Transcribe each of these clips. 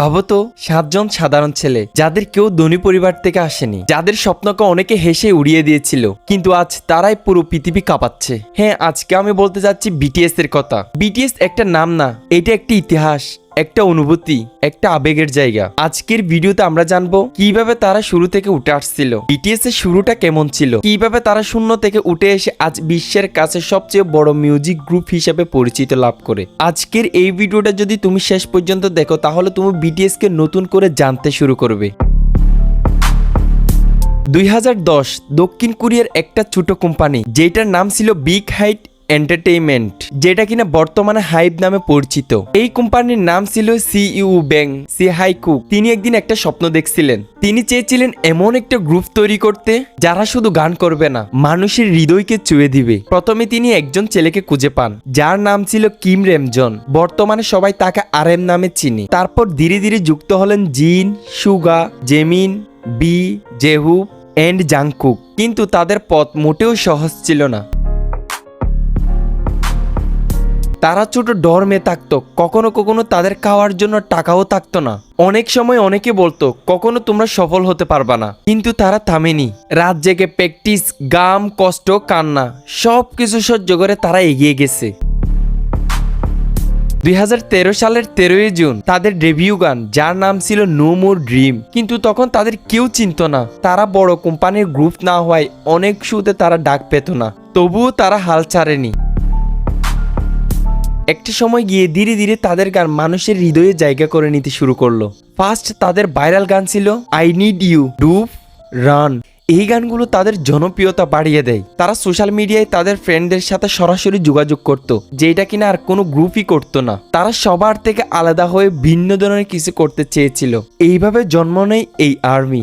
ভাবো তো 7 জন সাধারণ ছেলে যাদের কেউ ধনী পরিবার থেকে আসেনি, যাদের স্বপ্নকে অনেকে হেসে উড়িয়ে দিয়েছিল, কিন্তু আজ তারাই পুরো পৃথিবী কাঁপাচ্ছে। হ্যাঁ, আজকে আমি বলতে যাচ্ছি বিটিএস এর কথা। বিটিএস একটা নাম না, এটা একটা ইতিহাস, একটা অনুভূতি, একটা আবেগের জায়গা। আজকের ভিডিওতে আমরা জানবো কিভাবে তারা শুরু থেকে উঠে আসছিল, বিটিএস এর শুরুটা কেমন ছিল, কিভাবে তারা শূন্য থেকে উঠে এসে আজ বিশ্বের কাছে সবচেয়ে বড় মিউজিক গ্রুপ হিসেবে পরিচিত লাভ করে। আজকের এই ভিডিওটা যদি তুমি শেষ পর্যন্ত দেখো তাহলে তুমি বিটিএস কে নতুন করে জানতে শুরু করবে। 2010 দক্ষিণ কোরিয়ার একটা ছোট কোম্পানি যেটার নাম ছিল বিগ হাইট এন্টারটেইনমেন্ট, যেটা কিনা বর্তমানে হাইব নামে পরিচিত। এই কোম্পানির নাম ছিল সিইউ ব্যাং সিহাইকুক। তিনি একদিন একটা স্বপ্ন দেখছিলেন। তিনি চেয়েছিলেন এমন একটা গ্রুপ তৈরি করতে যারা শুধু গান করবে না, মানুষের হৃদয়কে ছুঁয়ে দিবে। প্রথমে তিনি একজন ছেলেকে খুঁজে পান যার নাম ছিল কিম রেমজন। বর্তমানে সবাই তাকে আরএম নামে চিনি। তারপর ধীরে ধীরে যুক্ত হলেন জিন, সুগা, জেমিন, বি, জেহু এন্ড জাংকুক। কিন্তু তাদের পথ মোটেও সহজ ছিল না। তারা ছোট ডরমে থাকতো, কখনো কখনো তাদের খাওয়ার জন্য টাকাও থাকতো না। অনেক সময় অনেকে বলতো কখনো তোমরা সফল হতে পারবা না, কিন্তু তারা থামেনি। রাত জেগে প্র্যাকটিস, গাম, কষ্ট, কান্না সবকিছু সহ্য করে তারা এগিয়ে গেছে। 2013 সালের 13 জুন তাদের ডেবিউ গান, যার নাম ছিল নো মোর ড্রিম। কিন্তু তখন তাদের কেউ চিনত না। তারা বড় কোম্পানির গ্রুপ না হওয়ায় অনেক শোতে তারা ডাক পেত না, তবুও তারা হাল ছাড়েনি। একটা সময় গিয়ে ধীরে ধীরে তাদের গান মানুষের হৃদয়ে জায়গা করে নিতে শুরু করলো। ফার্স্ট তাদের ভাইরাল গান ছিল আই নিড ইউ, ডুভ, রান। এই গানগুলো তাদের জনপ্রিয়তা বাড়িয়ে দেয়। তারা সোশ্যাল মিডিয়ায় তাদের ফ্রেন্ডদের সাথে সরাসরি যোগাযোগ করত, যেটা কিনা আর কোনো গ্রুপই করতো না। তারা সবার থেকে আলাদা হয়ে ভিন্ন ধরনের কিছু করতে চেয়েছিল। এইভাবে জন্ম নেয় এই আর্মি।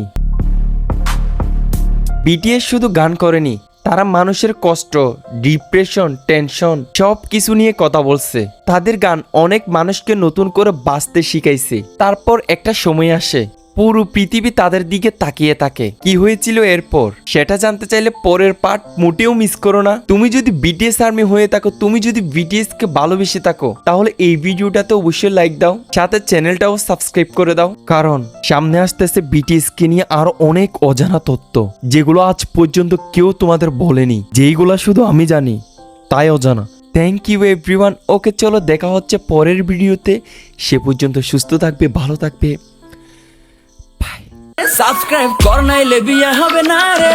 বিটিএস শুধু গান করেনি, তারা মানুষের কষ্ট, ডিপ্রেশন, টেনশন সব কিছু নিয়ে কথা বলছে। তাদের গান অনেক মানুষকে নতুন করে বাঁচতে শিখাইছে। তারপর একটা সময় আসে পুরো পৃথিবী তাদের দিকে তাকিয়ে থাকে। কি হয়েছিল এরপর সেটা জানতে চাইলে পরের পার্ট মোটেও মিস করো না। তুমি যদি বিটিএস আর্মি হয়ে থাকো, তুমি যদি বিটিএস কে ভালোবেসে থাকো, তাহলে এই ভিডিওটাতে অবশ্যই লাইক দাও, সাথে চ্যানেলটাও সাবস্ক্রাইব করে দাও। কারণ সামনে আসতেছে বিটিএস কে নিয়ে আরো অনেক অজানা তথ্য, যেগুলো আজ পর্যন্ত কেউ তোমাদের বলেনি, যেইগুলো শুধু আমি জানি, তাই অজানা। Thank you everyone. ওকে, চলো দেখা হচ্ছে পরের ভিডিওতে। সে পর্যন্ত সুস্থ থাকবে, ভালো থাকবে। সাবস্ক্রাইব কর নাইলে বিয়ে হবে না রে।